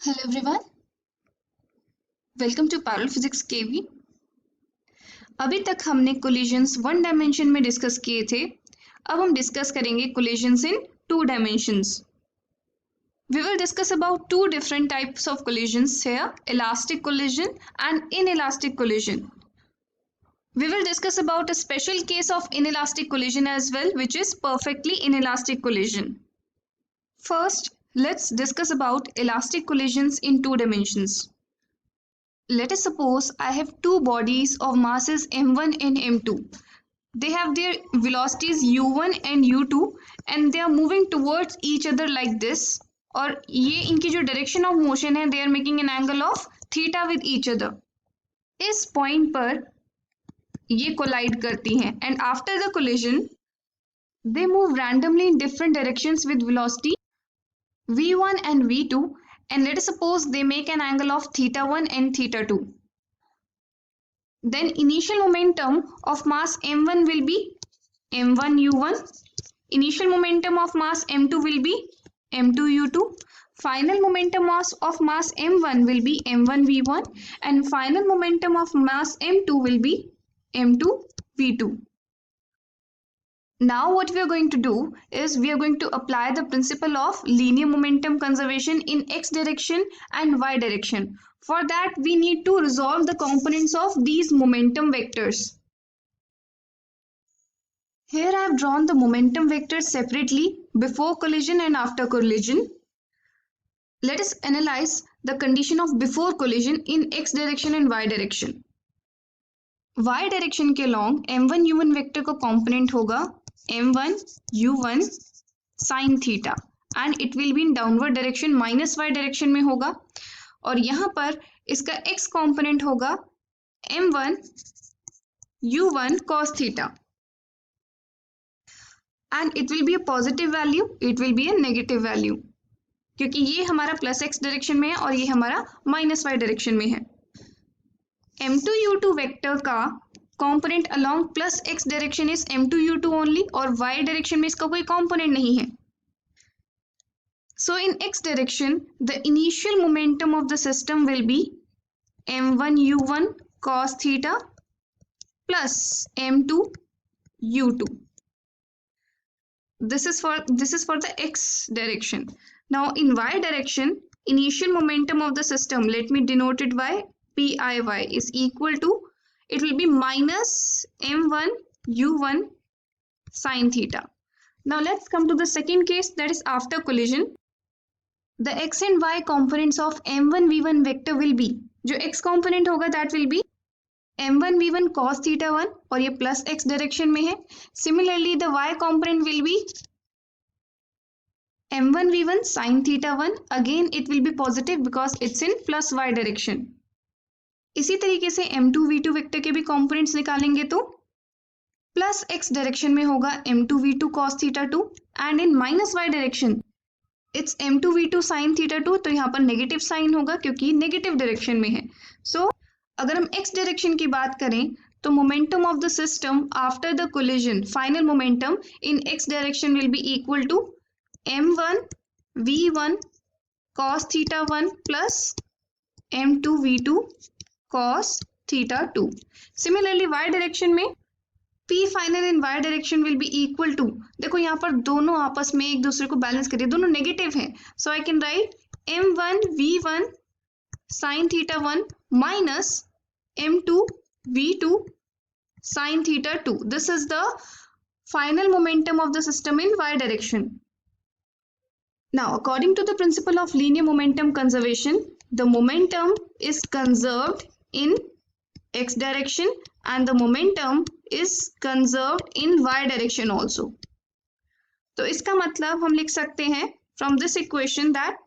Hello everyone, welcome to parallel physics KV. अभी तक हमने कोलिजन्स वन डायमेंशन में डिस्कस किए थे। अब हम डिस्कस करेंगे collisions in two dimensions. We will discuss about two different types of collisions here, elastic collision and inelastic collision. We will discuss about a special case of inelastic collision as well, which is perfectly inelastic collision. First, let's discuss about elastic collisions in two dimensions. Let us suppose I have two bodies of masses m1 and m2. They have their velocities u1 and u2 and they are moving towards each other like this. और ये इनकी जो direction of motion है, they are making an angle of theta with each other. इस point पर ये collide करती हैं and after the collision they move randomly in different directions with velocity v1 and v2, and let us suppose they make an angle of theta 1 and theta 2. Then initial momentum of mass m1 will be m1 u1, initial momentum of mass m2 will be m2 u2, final momentum of mass m1 will be m1 v1, and final momentum of mass m2 will be m2 v2. Now what we are going to do is we are going to apply the principle of linear momentum conservation in x direction and y direction. For that we need to resolve the components of these momentum vectors. Here I have drawn the momentum vectors separately before collision and after collision. Let us analyze the condition of before collision in x direction and y direction. Y direction के along m1 u1 vector का component होगा m1 u1 sin theta and it will be in downward direction minus y direction में होगा, और यहाँ पर इसका x component होगा m1 u1 cos theta and it will be a positive value, it will be a negative value, क्योंकि ये हमारा प्लस x डायरेक्शन में है और ये हमारा माइनस y डायरेक्शन में है. m2 u2 वेक्टर का component along plus x direction is m2 u2 only और y डायरेक्शन में इसका कोई कंपोनेंट नहीं है. So in x direction the initial momentum of the system will be m1 u1 cos theta plus m2 u2. This is for the x direction. Now in y direction initial momentum of the system, let me denote it by PIY, is equal to, it will be minus m1 u1 sin theta. Now let's come to the second case, that is after collision. The x and y components of m1 v1 vector will be, जो x component होगा that will be m1 v1 cos theta 1 और ये plus x direction में है. Similarly the y component will be m1 v1 sin theta 1, again it will be positive because it's in plus y direction. इसी तरीके से m2 v2 vector के भी components निकालेंगे तो प्लस x डायरेक्शन में होगा m2 v2 cos theta 2 and in minus y direction it's m2 v2 sin theta 2, तो यहाँ पर नेगेटिव साइन होगा क्योंकि नेगेटिव डायरेक्शन में है. सो अगर हम x डायरेक्शन की बात करें तो momentum of the system after the collision, final momentum in x direction will be equal to m1 v1 cos theta 1 plus m2 v2 cos theta 2. Similarly y direction में P final in y direction will be equal to, देखो यहाँ पर दोनों आपस में एक दूसरे को बैलेंस करिए, दोनों नेगेटिव हैं, so I can write m1 v1 sin theta 1 minus m2 v2 sin theta 2. This is the final momentum of the system in y direction. Now according to the principle of linear momentum conservation, the momentum is conserved in x direction and the momentum is conserved in y direction also. तो इसका मतलब हम लिख सकते हैं from this equation that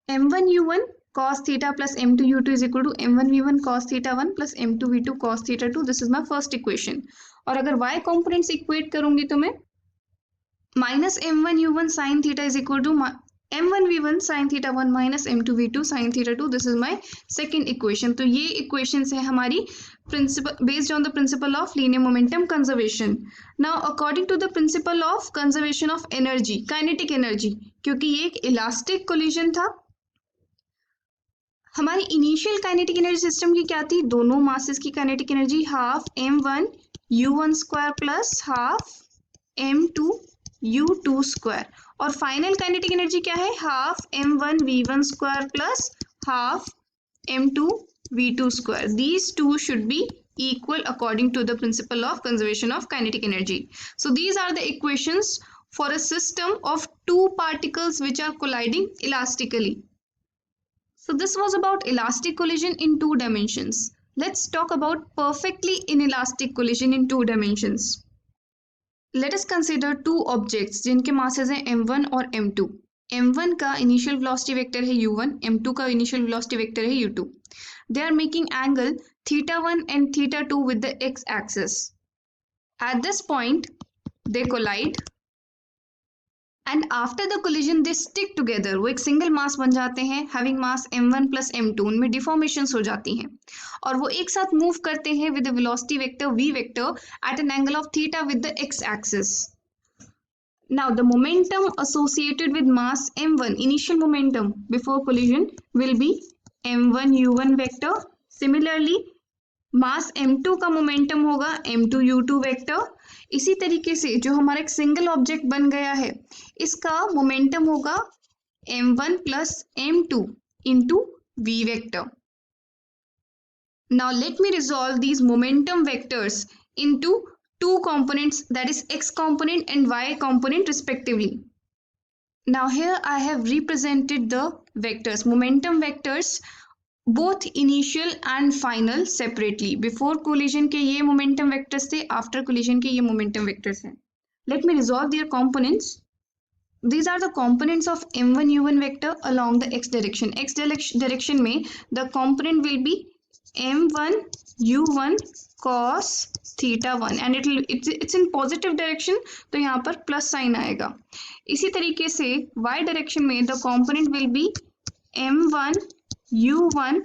m1 u1 cos theta plus m2 u2 is equal to m1 v1 cos theta 1 plus m2 v2 cos theta 2. This is my first equation. और अगर y components equate करूंगी तो मैं minus m1 u1 sin theta is equal to m1 v1 sin theta 1 minus m2 v2 sin theta 2. This is my second equation. तो ये equations है हमारी principle based on the principle of linear momentum conservation. Now according to the principle of conservation of energy, kinetic energy, क्योंकि ये एक elastic collision था हमारी initial kinetic energy system की क्या थी, दोनों मासेस की kinetic energy half m1 u1 square plus half m2 u2 square, और फाइनल काइनेटिक एनर्जी क्या है, half m1 v1 square plus half m2 v2 square. These two should be equal according to the principle of conservation of kinetic energy. So these are the equations for a system of two particles which are colliding elastically. So this was about elastic collision in two dimensions. Let's talk about perfectly inelastic collision in two dimensions. Let us consider two objects जिनके masses हैं m1 और m2. m1 का initial velocity vector है u1, m2 का initial velocity vector है u2. They are making angle θ1 and θ2 with the x-axis. At this point, they collide, and after the collision they stick together. वो एक single mass बन जाते हैं, having mass m1 plus m2. उनमें deformations हो जाती हैं और वो एक साथ move करते हैं with the velocity vector v vector at an angle of theta with the x-axis. Now the momentum associated with mass m1, initial momentum before collision, will be m1 u1 vector. Similarly, mass m2 का momentum होगा m2 u2 vector. इसी तरीके से जो हमारा एक single object बन गया है, इसका मोमेंटम होगा m1 plus m2 into v vector. Now let me resolve these momentum vectors into two components, that is x component and y component respectively. Now here I have represented the vectors, momentum vectors, both initial and final separately. Before collision के ये momentum vectors थे, after collision के ये momentum vectors हैं. Let me resolve their components. These are the components of m1 u1 vector along the x direction. X direction में the component will be m1 u1 cos θ1 and it's in positive direction, तो यहाँ पर plus sign आएगा. इसी तरीके से y direction में the component will be m1 u1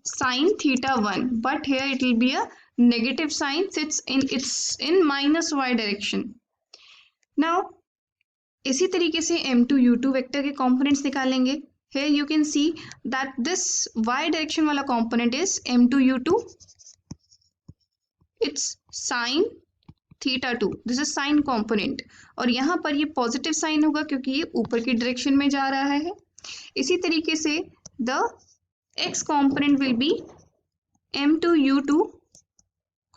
sin θ1, but here it will be a negative sign since it's in minus y direction. Now इसी तरीके से m2 u2 वेक्टर के कंपोनेंट्स निकालेंगे. Here you can see that this y direction वाला component is m2 u2, it's sin θ2, this is sin component, और यहाँ पर ये पॉजिटिव साइन होगा क्योंकि ये ऊपर की डायरेक्शन में जा रहा है. इसी तरीके से the x component will be m2 u2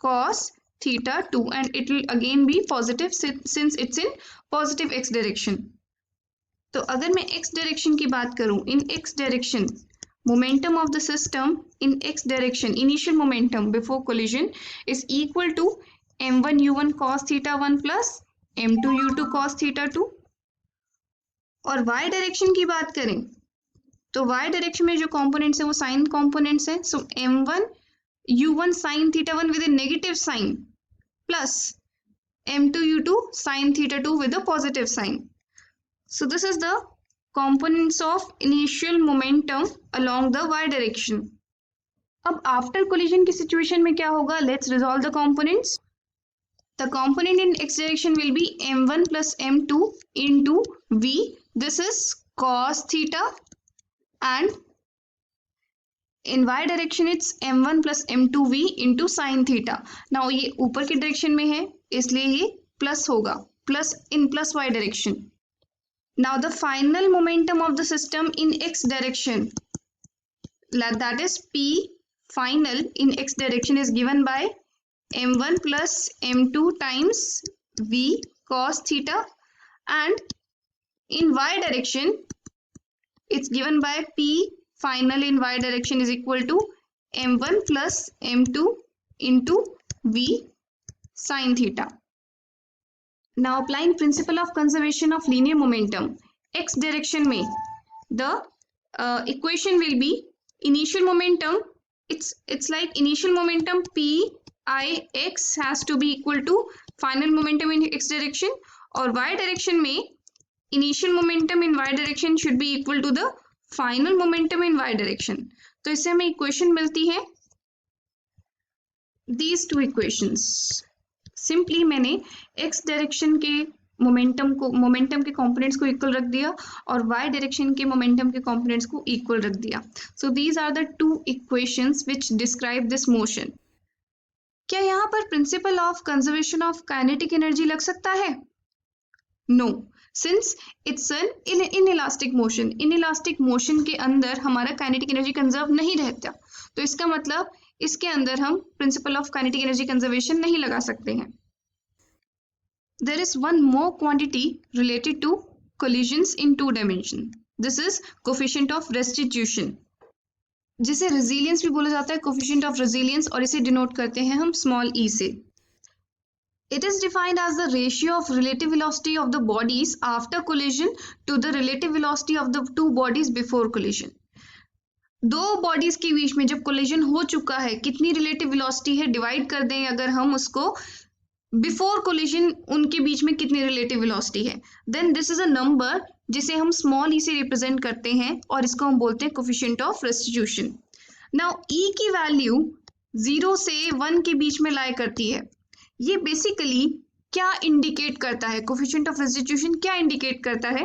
cos θ2 and it will again be positive since it's in positive x direction. तो अगर मैं x direction की बात करूं, in x direction momentum of the system in x direction, initial momentum before collision is equal to m1 u1 cos θ1 plus m2 u2 cos θ2. और y direction की बात करें तो y डायरेक्शन में जो कंपोनेंट्स हैं वो साइन कंपोनेंट्स हैं. सो m1 u1 sin θ1 with a negative sign plus m2 u2 sin θ2 with a positive sign. So this is the components of initial momentum along the y direction. अब after collision की situation में क्या होगा, let's resolve the components. The component in x direction will be m1 plus m2 into v. This is cos theta. And in y direction it's m1 plus m2v into sin theta. Now ये ऊपर की direction में है इसलिए ये plus होगा, plus in plus y direction. Now the final momentum of the system in x direction, that is p final in x direction, is given by m1 plus m2 times v cos theta, and in y direction it's given by p final in y direction is equal to m1 plus m2 into v sin theta. Now applying principle of conservation of linear momentum, x direction में the equation will be initial momentum, it's like initial momentum p I x has to be equal to final momentum in x direction, और y direction में initial momentum in y direction should be equal to the final momentum in y direction. तो इससे हमें equation मिलती है these two equations. Simply मैंने x direction के momentum के कंपोनेंट्स को इक्वल रख दिया और y डायरेक्शन के मोमेंटम के कंपोनेंट्स को इक्वल रख दिया. So these are the two equations which describe this motion. क्या यहाँ पर principle of conservation of kinetic energy लग सकता है? No, since it's an inelastic motion. Inelastic motion के अंदर हमारा काइनेटिक एनर्जी कंजर्व नहीं रहता, तो इसका मतलब इसके अंदर हम principle of kinetic energy conservation नहीं लगा सकते हैं. There is one more quantity related to collisions in two dimensions. This is coefficient of restitution, जिसे resilience भी बोला जाता है, coefficient of resilience, और इसे denote करते हैं हम small e से. It is defined as the ratio of relative velocity of the bodies after collision to the relative velocity of the two bodies before collision. दो बॉडीज के बीच में जब कोलिजन हो चुका है, कितनी रिलेटिव वेलोसिटी है डिवाइड कर दें अगर हम उसको बिफोर कोलिजन उनके बीच में कितनी रिलेटिव वेलोसिटी है, then this is a number जिसे हम स्मॉल ई से रिप्रेजेंट करते हैं और इसको हम बोलते हैं कोफिशिएंट ऑफ रेस्टिट्यूशन. नाउ ई की वैल्यू 0 से 1 के बीच में लाई करती है. ये बेसिकली क्या इंडिकेट करता है? कोफिशिएंट ऑफ रेस्टिट्यूशन क्या इंडिकेट करता है?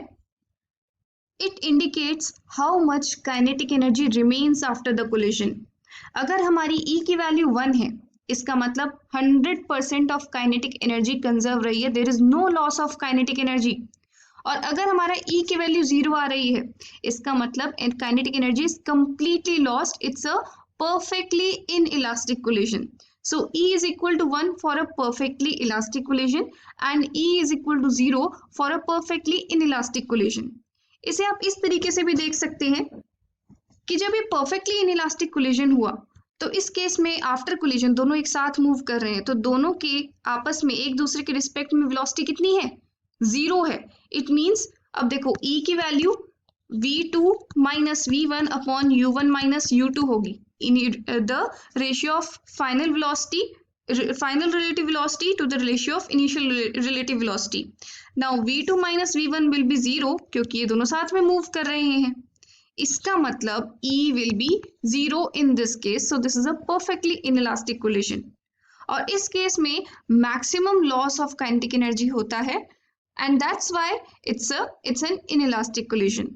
It indicates how much kinetic energy remains after the collision. अगर हमारी ई की वैल्यू 1 है, इसका मतलब 100% ऑफ काइनेटिक एनर्जी कंजर्व रही है, there is no loss of kinetic energy. और अगर हमारा ई की वैल्यू 0 आ रही है, इसका मतलब kinetic energy is completely lost. It's a perfectly inelastic collision. So E is equal to 1 for a perfectly elastic collision and E is equal to 0 for a perfectly inelastic collision. इसे आप इस तरीके से भी देख सकते हैं कि जब ये perfectly inelastic collision हुआ तो इस केस में आफ्टर कोलिजन दोनों एक साथ मूव कर रहे हैं, तो दोनों के आपस में एक दूसरे के रिस्पेक्ट में वेलोसिटी कितनी है? 0 है. इट मीन्स अब देखो E की value v2 minus v1 upon u1 minus u2 होगी. The ratio of final relative velocity to the ratio of initial relative velocity. Now v2 minus v1 will be 0 क्योंकि ये दोनों साथ में मूव कर रहे हैं. इसका मतलब E will be 0 in this case. So this is a perfectly inelastic collision. और इस केस में maximum loss of kinetic energy होता है and that's why it's an inelastic collision.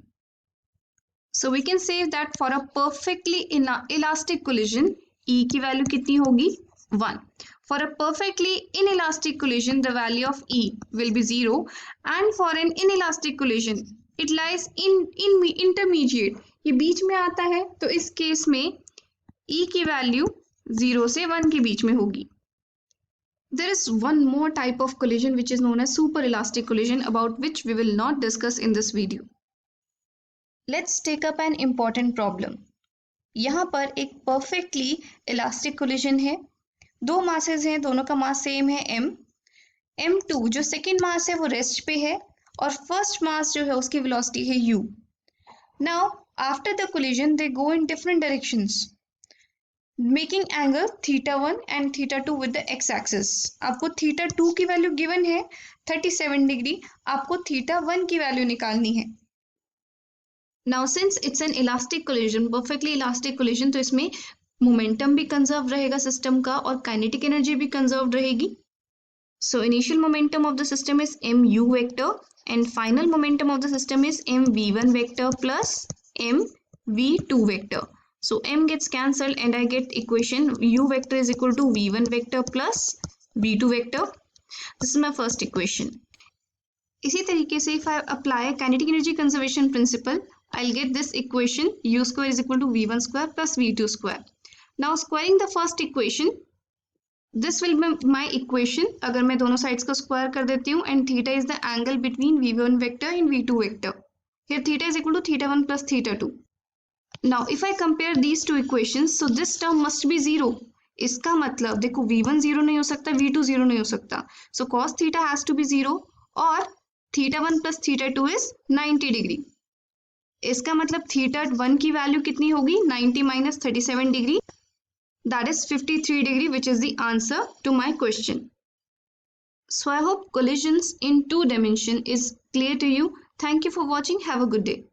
So we can say that for a perfectly elastic collision, E की value कितनी होगी? 1. For a perfectly inelastic collision, the value of E will be 0. And for an inelastic collision, it lies in intermediate. ये बीच में आता है, तो इस case में E की वैल्यू 0 से 1 के बीच में होगी. There is one more type of collision which is known as superelastic collision, about which we will not discuss in this video. Let's take up an important problem. यहाँ पर एक perfectly elastic collision है. दो masses हैं, दोनों का mass same है m. m2 जो second mass है वो rest पे है और first mass जो है उसकी velocity है u. Now after the collision they go in different directions, making angle theta1 and theta2 with the x-axis. आपको theta2 की वैल्यू given है 37 डिग्री, आपको theta1 की वैल्यू निकालनी है. Now since it's an elastic collision, perfectly elastic collision, तो इसमें momentum भी conserve रहेगा system का और kinetic energy भी conserved रहेगी. So initial momentum of the system is mu vector and final momentum of the system is mv1 vector plus mv2 vector. So m gets cancelled and I get equation u vector is equal to v1 vector plus v2 vector. This is my first equation. इसी तरीके से if I apply kinetic energy conservation principle, I'll get this equation u square is equal to v1 square plus v2 square. Now squaring the first equation, this will be my equation. अगर मैं दोनों sides को square कर देती हूँ and theta is the angle between v1 vector and v2 vector. Here theta is equal to theta1 plus theta2. Now if I compare these two equations, so this term must be 0. इसका मतलब देखो v1 0 नहीं हो सकता, v2 0 नहीं हो सकता. So cos theta has to be 0 और theta1 plus theta2 is 90 degree. इसका मतलब theta1 की वैल्यू कितनी होगी? 90 minus 37 degree. That is 53 degree, which is the answer to my question. So I hope collisions in 2 dimension is clear to you. Thank you for watching. Have a good day.